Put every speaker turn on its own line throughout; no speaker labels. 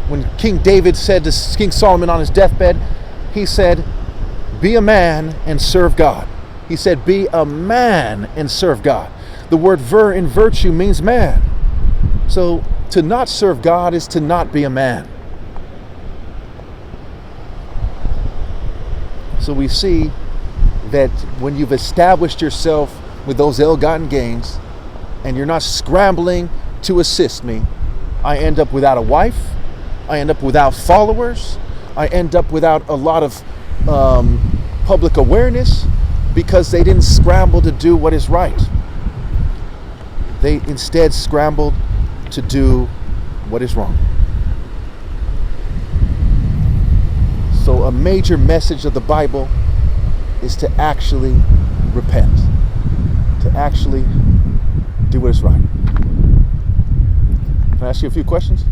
when King David said to King Solomon on his deathbed, he said, be a man and serve God. He said, be a man and serve God. The word ver in virtue means man. So to not serve God is to not be a man. So we see that when you've established yourself with those ill-gotten gains and you're not scrambling to assist me, I end up without a wife, I end up without followers, I end up without a lot of public awareness because they didn't scramble to do what is right. They instead scrambled to do what is wrong. So a major message of the Bible is to actually repent, to actually do what is right. Can I ask you a few questions?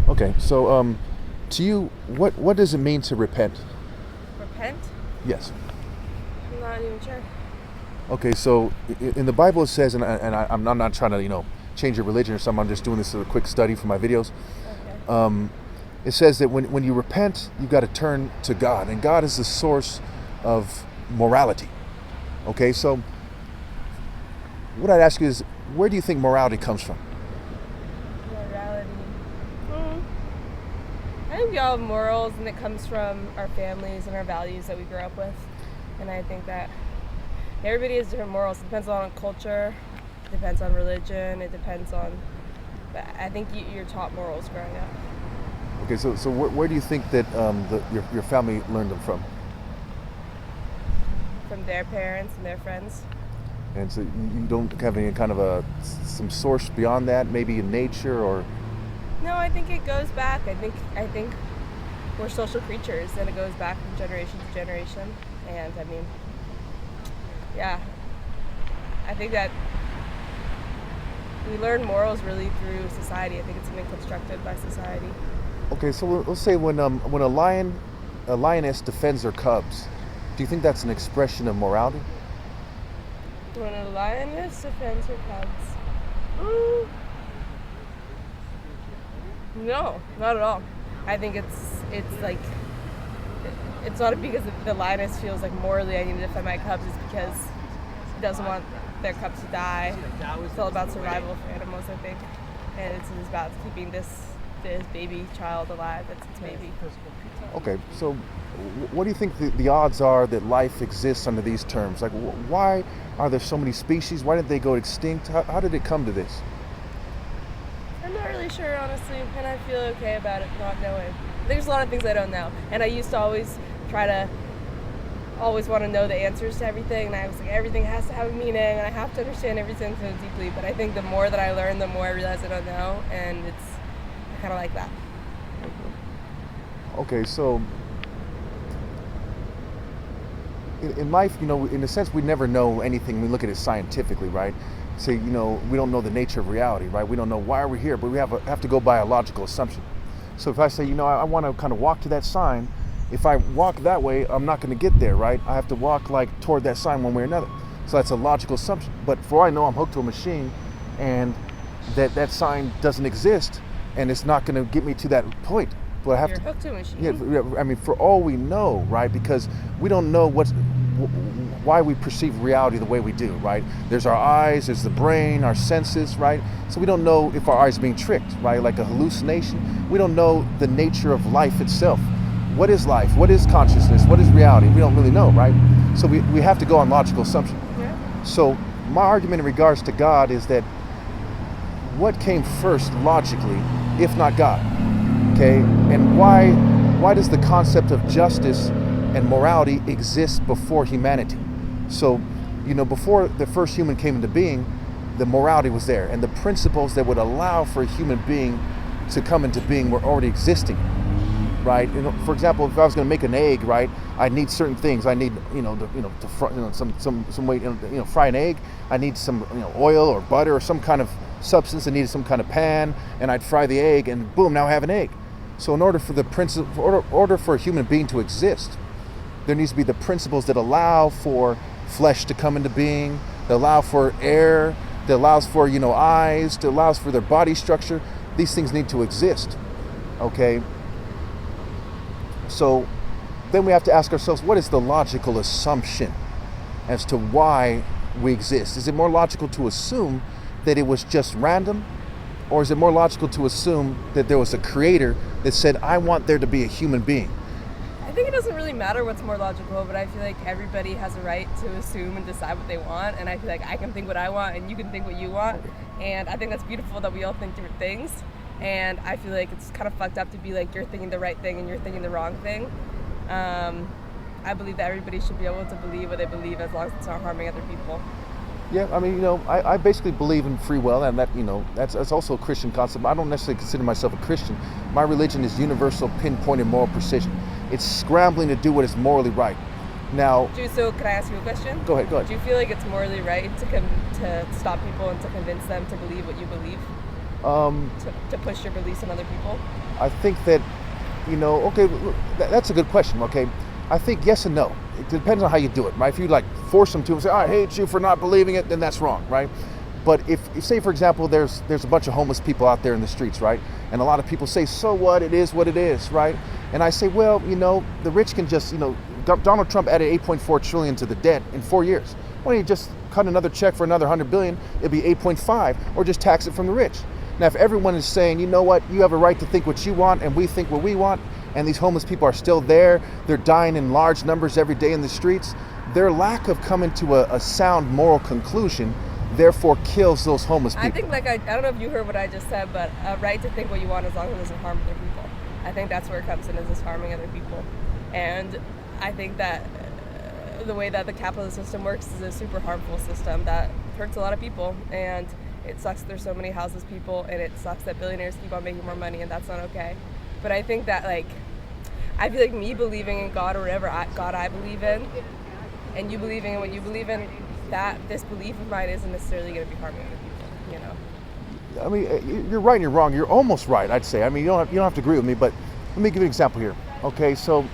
Okay, so to you, what does it mean to repent?
Repent?
Yes.
I'm not even sure.
Okay, so in the Bible it says, and I'm not trying to change your religion or something. I'm just doing this as a quick study for my videos.
Okay.
It says that when you repent, you've got to turn to God, and God is the source of morality. Okay, so what I'd ask you is, where do you think morality comes from?
Morality. I think we all have morals, and it comes from our families and our values that we grew up with. And I think that everybody has different morals. It depends on culture, it depends on religion, it depends on. But I think you're taught morals growing up.
Okay, so where do you think that your family learned them from?
From their parents and their friends.
And so you don't have any kind of some source beyond that, maybe in nature or?
No, I think it goes back. I think we're social creatures, and it goes back from generation to generation. And I mean, yeah, I think that we learn morals really through society. I think it's something constructed by society.
Okay, so let's say when a lioness defends her cubs, do you think that's an expression of morality?
When a lioness defends her cubs, no, not at all. I think it's like it's not because the lioness feels like morally I need to defend my cubs. It's because it doesn't want their cubs to die. It's all about survival for animals, I think, and it's about keeping this baby child alive. That's its baby.
Okay, so what do you think the odds are that life exists under these terms? Like, why are there so many species? Why did they go extinct? How did it come to this?
I'm not really sure, honestly, and I feel okay about it not knowing. There's a lot of things I don't know, and I used to always want to know the answers to everything, and I was like, everything has to have a meaning, and I have to understand everything so deeply, but I think the more that I learn, the more I realize I don't know, and I kind of like that.
Okay, so in life, in a sense, we never know anything. We look at it scientifically, right? Say, we don't know the nature of reality, right? We don't know why we're here, but we have to go by a logical assumption. So if I say, I want to kind of walk to that sign, if I walk that way, I'm not going to get there, right? I have to walk toward that sign one way or another. So that's a logical assumption. But for all I know, I'm hooked to a machine, and that sign doesn't exist, and it's not going to get me to that point. But
You're hooked to a machine.
Yeah, I mean, for all we know, right? Because we don't know why we perceive reality the way we do, right? There's our eyes, there's the brain, our senses, right? So we don't know if our eyes are being tricked, right? Like a hallucination. We don't know the nature of life itself. What is life? What is consciousness? What is reality? We don't really know, right? So we have to go on logical assumption.
Yeah.
So my argument in regards to God is that what came first logically, if not God? Okay, and why does the concept of justice and morality exist before humanity? So, before the first human came into being, the morality was there, and the principles that would allow for a human being to come into being were already existing, right? For example, if I was going to make an egg, right, I need certain things. I need, to fry, some way, fry an egg. I need some, oil or butter or some kind of substance. I needed some kind of pan, and I'd fry the egg, and boom, now I have an egg. So in order for a human being to exist, there needs to be the principles that allow for flesh to come into being, that allow for air, that allows for, eyes, that allows for their body structure. these things need to exist, okay? So then we have to ask ourselves, what is the logical assumption as to why we exist? Is it more logical to assume that it was just random? Or is it more logical to assume that there was a creator that said, I want there to be a human being?
I think it doesn't really matter what's more logical, but I feel like everybody has a right to assume and decide what they want, and I feel like I can think what I want and you can think what you want, and I think that's beautiful that we all think different things, and I feel like it's kind of fucked up to be like, you're thinking the right thing and you're thinking the wrong thing. I believe that everybody should be able to believe what they believe as long as it's not harming other people.
Yeah, I mean, I basically believe in free will, and that, that's also a Christian concept. I don't necessarily consider myself a Christian. My religion is universal, pinpointed moral precision. It's scrambling to do what is morally right. Now,
So can I ask you a question?
Go ahead.
Do you feel like it's morally right to stop people and to convince them to believe what you believe? To push your beliefs on other people?
I think that, okay, that's a good question, okay? I think yes and no. It depends on how you do it, right? If you force them to and say, I hate you for not believing it, then that's wrong, right? But if say, for example, there's a bunch of homeless people out there in the streets, right? And a lot of people say, so what? It is what it is, right? And I say, well, the rich can just, Donald Trump added 8.4 trillion to the debt in 4 years. Why don't you just cut another check for another 100 billion? It'd be 8.5, or just tax it from the rich. Now, if everyone is saying, you know what, you have a right to think what you want and we think what we want, and these homeless people are still there, they're dying in large numbers every day in the streets, their lack of coming to a sound moral conclusion therefore kills those homeless people.
I think, I don't know if you heard what I just said, but a right to think what you want as long as it doesn't harm other people. I think that's where it comes in, is this harming other people. And I think that the way that the capitalist system works is a super harmful system that hurts a lot of people, and it sucks there's so many houseless people, and it sucks that billionaires keep on making more money, and that's not okay. But I think that I feel like me believing in God or whatever God I believe in, and you believing in what you believe in, that this belief of mine isn't necessarily going to be harming other people,
I mean, you're right and you're wrong. You're almost right, I'd say. I mean, you don't have to agree with me, but let me give you an example here. Okay, so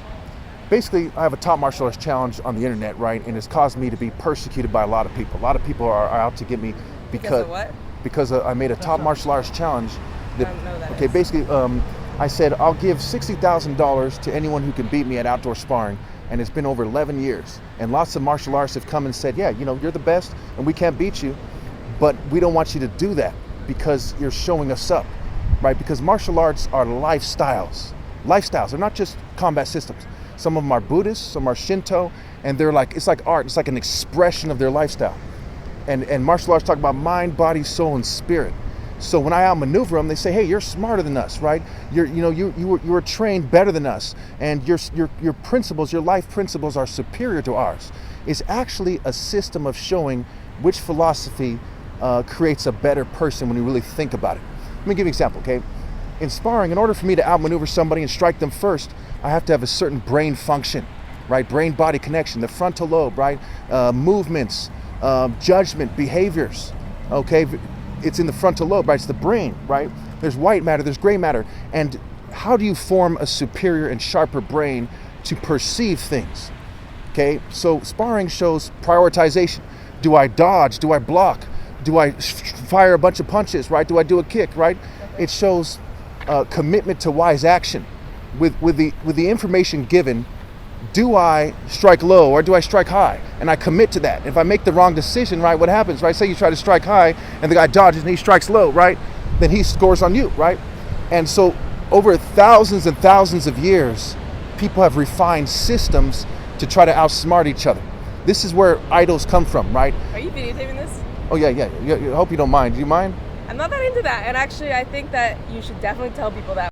basically, I have a top martial arts challenge on the internet, right? And it's caused me to be persecuted by a lot of people. A lot of people are out to get me
because of what?
Because I made a top martial arts challenge.
I don't know that.
Okay, basically, I said I'll give $60,000 to anyone who can beat me at outdoor sparring, and it's been over 11 years. And lots of martial artists have come and said, yeah, you're the best, and we can't beat you, but we don't want you to do that because you're showing us up, right? Because martial arts are lifestyles. They're not just combat systems. Some of them are Buddhist, some are Shinto, and it's like art. It's like an expression of their lifestyle. And martial arts talk about mind, body, soul, and spirit. So when I outmaneuver them, they say, hey, you're smarter than us, right? You were trained better than us, and your principles, your life principles are superior to ours. It's actually a system of showing which philosophy creates a better person when you really think about it. Let me give you an example, okay? In sparring, in order for me to outmaneuver somebody and strike them first, I have to have a certain brain function, right? Brain-body connection, the frontal lobe, right? Movements, judgment, behaviors, okay? It's in the frontal lobe, right? It's the brain, right? There's white matter, there's gray matter. And how do you form a superior and sharper brain to perceive things? Okay, so sparring shows prioritization. Do I dodge? Do I block? Do I fire a bunch of punches, right? Do I do a kick, right? It shows commitment to wise action. With the information given, do I strike low or do I strike high? And I commit to that. If I make the wrong decision, right, what happens, right? Say you try to strike high and the guy dodges and he strikes low, right? Then he scores on you, right? And so over thousands and thousands of years, people have refined systems to try to outsmart each other. This is where idols come from, right?
Are you videotaping this?
Oh, yeah. I hope you don't mind. Do you mind?
I'm not that into that. And actually, I think that you should definitely tell people that